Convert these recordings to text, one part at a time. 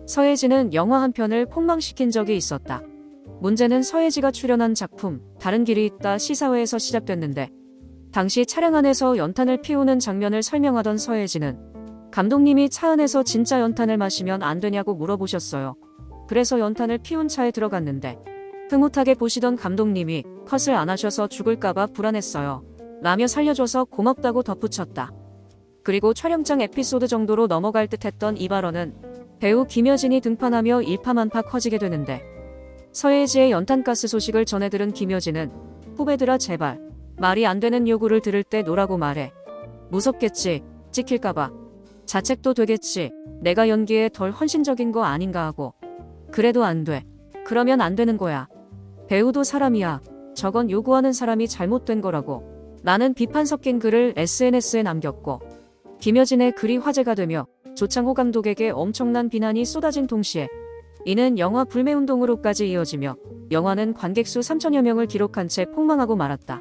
서예지는 영화 한 편을 폭망시킨 적이 있었다. 문제는 서예지가 출연한 작품 다른 길이 있다 시사회에서 시작됐는데 당시 차량 안에서 연탄을 피우는 장면을 설명하던 서예지는 감독님이 차 안에서 진짜 연탄을 마시면 안 되냐고 물어보셨어요. 그래서 연탄을 피운 차에 들어갔는데 흐뭇하게 보시던 감독님이 컷을 안 하셔서 죽을까봐 불안했어요. 라며 살려줘서 고맙다고 덧붙였다. 그리고 촬영장 에피소드 정도로 넘어갈 듯 했던 이 발언은 배우 김여진이 등판하며 일파만파 커지게 되는데 서예지의 연탄가스 소식을 전해 들은 김여진은 후배들아 제발 말이 안 되는 요구를 들을 때 노라고 말해. 무섭겠지, 찍힐까봐. 자책도 되겠지, 내가 연기에 덜 헌신적인 거 아닌가 하고. 그래도 안 돼. 그러면 안 되는 거야. 배우도 사람이야. 저건 요구하는 사람이 잘못된 거라고. 라는 비판 섞인 글을 SNS에 남겼고 김여진의 글이 화제가 되며 조창호 감독에게 엄청난 비난이 쏟아진 동시에 이는 영화 불매운동으로까지 이어지며 영화는 관객 수 3천여 명을 기록한 채 폭망하고 말았다.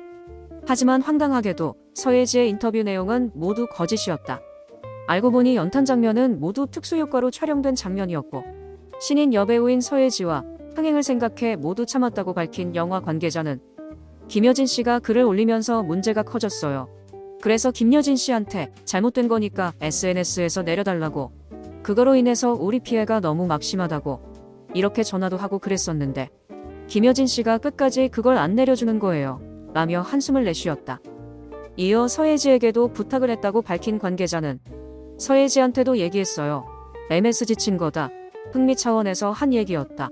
하지만 황당하게도 서예지의 인터뷰 내용은 모두 거짓이었다. 알고 보니 연탄 장면은 모두 특수효과로 촬영된 장면이었고 신인 여배우인 서예지와 흥행을 생각해 모두 참았다고 밝힌 영화 관계자는 김여진 씨가 글을 올리면서 문제가 커졌어요. 그래서 김여진 씨한테 잘못된 거니까 SNS에서 내려달라고. 그거로 인해서 우리 피해가 너무 막심하다고. 이렇게 전화도 하고 그랬었는데 김여진 씨가 끝까지 그걸 안 내려주는 거예요. 라며 한숨을 내쉬었다. 이어 서예지에게도 부탁을 했다고 밝힌 관계자는 서예지한테도 얘기했어요. MSG 친 거다. 흥미 차원에서 한 얘기였다.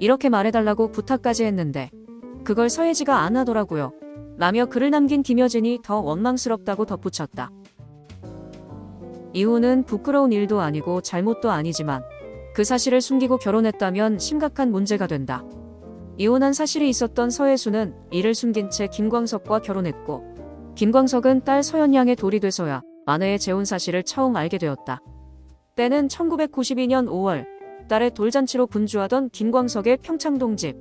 이렇게 말해달라고 부탁까지 했는데 그걸 서예지가 안 하더라고요. 라며 글을 남긴 김여진이 더 원망스럽다고 덧붙였다. 이혼은 부끄러운 일도 아니고 잘못도 아니지만 그 사실을 숨기고 결혼했다면 심각한 문제가 된다. 이혼한 사실이 있었던 서혜수는 이를 숨긴 채 김광석과 결혼했고 김광석은 딸 서연양의 돌이 돼서야 아내의 재혼 사실을 처음 알게 되었다. 때는 1992년 5월 딸의 돌잔치로 분주하던 김광석의 평창동 집.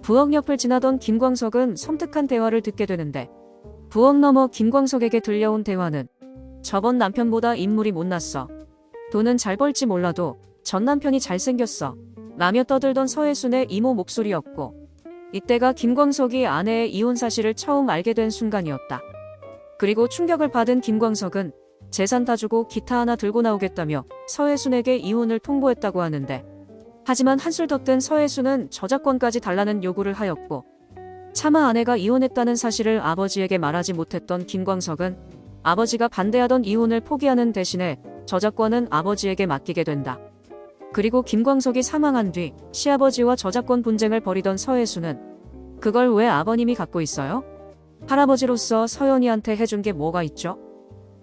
부엌 옆을 지나던 김광석은 섬뜩한 대화를 듣게 되는데 부엌 너머 김광석에게 들려온 대화는 저번 남편보다 인물이 못났어. 돈은 잘 벌지 몰라도 전 남편이 잘생겼어. 라며 떠들던 서혜순의 이모 목소리였고 이때가 김광석이 아내의 이혼 사실을 처음 알게 된 순간이었다. 그리고 충격을 받은 김광석은 재산 다 주고 기타 하나 들고 나오겠다며 서혜순에게 이혼을 통보했다고 하는데 하지만 한술 더 뜬 서혜순은 저작권까지 달라는 요구를 하였고 차마 아내가 이혼했다는 사실을 아버지에게 말하지 못했던 김광석은 아버지가 반대하던 이혼을 포기하는 대신에 저작권은 아버지에게 맡기게 된다. 그리고 김광석이 사망한 뒤 시아버지와 저작권 분쟁을 벌이던 서혜순은 그걸 왜 아버님이 갖고 있어요? 할아버지로서 서연이한테 해준 게 뭐가 있죠?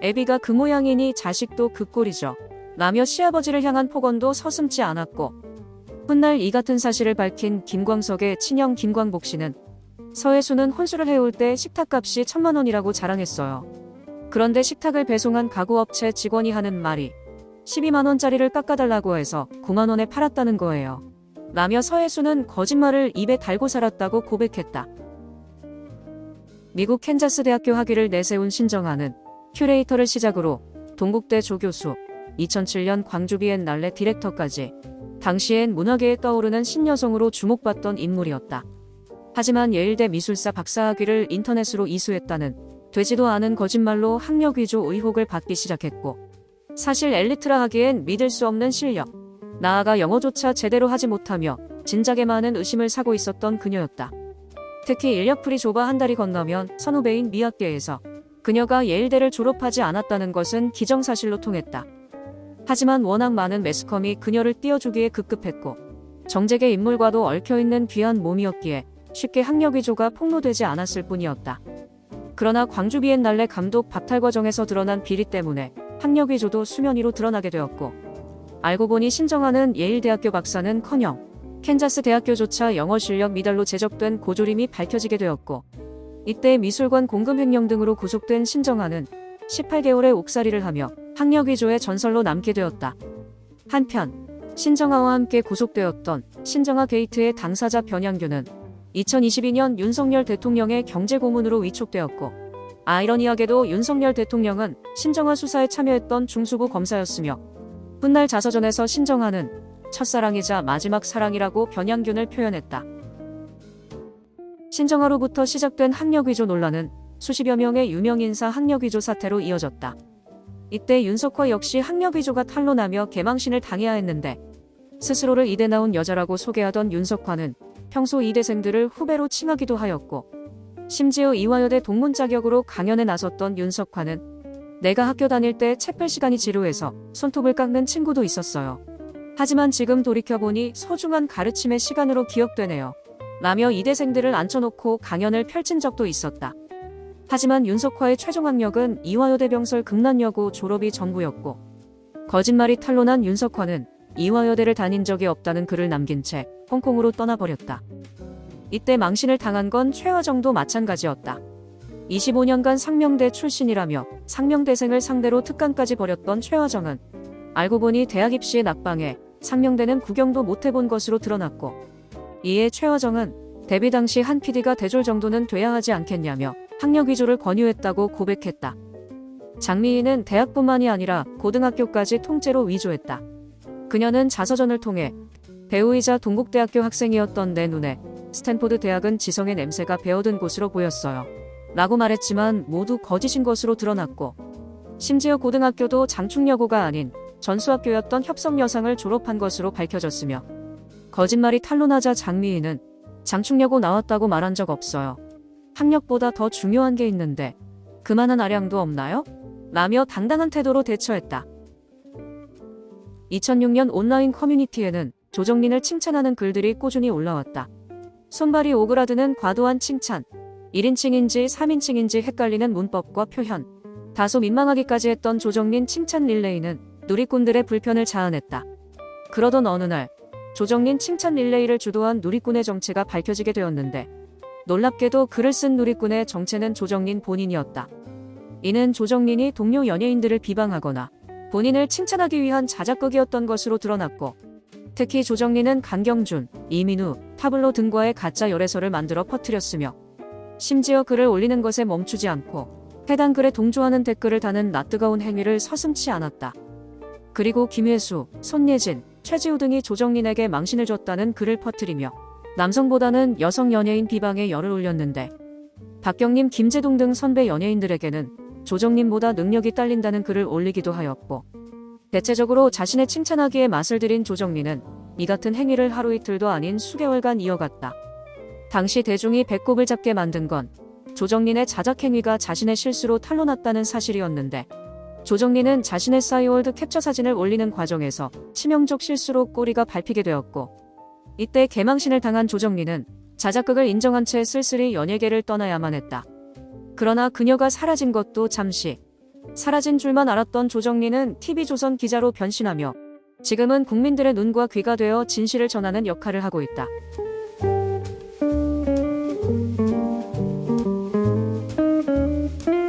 애비가 그 모양이니 자식도 그 꼴이죠. 라며 시아버지를 향한 폭언도 서슴지 않았고 훗날 이 같은 사실을 밝힌 김광석의 친형 김광복 씨는 서혜수는 혼술을 해올 때 식탁값이 1,000만 원이라고 자랑했어요. 그런데 식탁을 배송한 가구업체 직원이 하는 말이 12만 원짜리를 깎아달라고 해서 9만 원에 팔았다는 거예요. 라며 서혜수는 거짓말을 입에 달고 살았다고 고백했다. 미국 캔자스 대학교 학위를 내세운 신정아는 큐레이터를 시작으로 동국대 조교수, 2007년 광주 비엔날레 디렉터까지 당시엔 문화계에 떠오르는 신여성으로 주목받던 인물이었다. 하지만 예일대 미술사 박사학위를 인터넷으로 이수했다는 되지도 않은 거짓말로 학력 위조 의혹을 받기 시작했고 사실 엘리트라 하기엔 믿을 수 없는 실력, 나아가 영어조차 제대로 하지 못하며 진작에 많은 의심을 사고 있었던 그녀였다. 특히 인력풀이 좁아 한 달이 건너면 선후배인 미학계에서 그녀가 예일대를 졸업하지 않았다는 것은 기정사실로 통했다. 하지만 워낙 많은 매스컴이 그녀를 띄워주기에 급급했고 정재계 인물과도 얽혀있는 귀한 몸이었기에 쉽게 학력 위조가 폭로되지 않았을 뿐이었다. 그러나 광주 비엔날레 감독 박탈 과정에서 드러난 비리 때문에 학력 위조도 수면 위로 드러나게 되었고 알고 보니 신정아는 예일대학교 박사는커녕 캔자스 대학교조차 영어 실력 미달로 제적된 고조림이 밝혀지게 되었고 이때 미술관 공금 횡령 등으로 구속된 신정아는 18개월의 옥살이를 하며 학력 위조의 전설로 남게 되었다. 한편 신정아와 함께 구속되었던 신정아 게이트의 당사자 변양규는 2022년 윤석열 대통령의 경제고문으로 위촉되었고 아이러니하게도 윤석열 대통령은 신정아 수사에 참여했던 중수부 검사였으며 훗날 자서전에서 신정아는 첫사랑이자 마지막 사랑이라고 변양균을 표현했다. 신정아로부터 시작된 학력위조 논란은 수십여 명의 유명인사 학력위조 사태로 이어졌다. 이때 윤석화 역시 학력위조가 탄로나며 개망신을 당해야 했는데 스스로를 이대 나온 여자라고 소개하던 윤석화는 평소 이대생들을 후배로 칭하기도 하였고 심지어 이화여대 동문 자격으로 강연에 나섰던 윤석화는 내가 학교 다닐 때 책 뺄 시간이 지루해서 손톱을 깎는 친구도 있었어요. 하지만 지금 돌이켜보니 소중한 가르침의 시간으로 기억되네요. 라며 이대생들을 앉혀놓고 강연을 펼친 적도 있었다. 하지만 윤석화의 최종 학력은 이화여대 병설 극란여고 졸업이 전부였고 거짓말이 탄로난 윤석화는 이화여대를 다닌 적이 없다는 글을 남긴 채 홍콩으로 떠나버렸다. 이때 망신을 당한 건 최화정도 마찬가지였다. 25년간 상명대 출신이라며 상명대생을 상대로 특강까지 벌였던 최화정은 알고 보니 대학 입시에 낙방해 상명대는 구경도 못해본 것으로 드러났고 이에 최화정은 데뷔 당시 한 PD가 대졸 정도는 돼야 하지 않겠냐며 학력 위조를 권유했다고 고백했다. 장미희는 대학뿐만이 아니라 고등학교까지 통째로 위조했다. 그녀는 자서전을 통해 배우이자 동국대학교 학생이었던 내 눈에 스탠포드 대학은 지성의 냄새가 배어든 곳으로 보였어요. 라고 말했지만 모두 거짓인 것으로 드러났고 심지어 고등학교도 장충여고가 아닌 전수학교였던 협성여상을 졸업한 것으로 밝혀졌으며 거짓말이 탄로나자 장미희는 장충여고 나왔다고 말한 적 없어요. 학력보다 더 중요한 게 있는데 그만한 아량도 없나요? 라며 당당한 태도로 대처했다. 2006년 온라인 커뮤니티에는 조정린을 칭찬하는 글들이 꾸준히 올라왔다. 손발이 오그라드는 과도한 칭찬, 1인칭인지 3인칭인지 헷갈리는 문법과 표현, 다소 민망하기까지 했던 조정린 칭찬 릴레이는 누리꾼들의 불편을 자아냈다. 그러던 어느 날 조정린 칭찬 릴레이를 주도한 누리꾼의 정체가 밝혀지게 되었는데 놀랍게도 글을 쓴 누리꾼의 정체는 조정린 본인이었다. 이는 조정린이 동료 연예인들을 비방하거나 본인을 칭찬하기 위한 자작극이었던 것으로 드러났고 특히 조정린은 강경준, 이민우, 타블로 등과의 가짜 열애설을 만들어 퍼뜨렸으며 심지어 글을 올리는 것에 멈추지 않고 해당 글에 동조하는 댓글을 다는 낯뜨거운 행위를 서슴지 않았다. 그리고 김혜수, 손예진, 최지우 등이 조정린에게 망신을 줬다는 글을 퍼뜨리며 남성보다는 여성 연예인 비방에 열을 올렸는데 박경림, 김재동 등 선배 연예인들에게는 조정린보다 능력이 딸린다는 글을 올리기도 하였고 대체적으로 자신의 칭찬하기에 맛을 들인 조정린은 이 같은 행위를 하루 이틀도 아닌 수개월간 이어갔다. 당시 대중이 배꼽을 잡게 만든 건 조정린의 자작행위가 자신의 실수로 탄로났다는 사실이었는데 조정린은 자신의 싸이월드 캡처 사진을 올리는 과정에서 치명적 실수로 꼬리가 밟히게 되었고 이때 개망신을 당한 조정린은 자작극을 인정한 채 쓸쓸히 연예계를 떠나야만 했다. 그러나 그녀가 사라진 것도 잠시. 사라진 줄만 알았던 조정린은 TV조선 기자로 변신하며 지금은 국민들의 눈과 귀가 되어 진실을 전하는 역할을 하고 있다.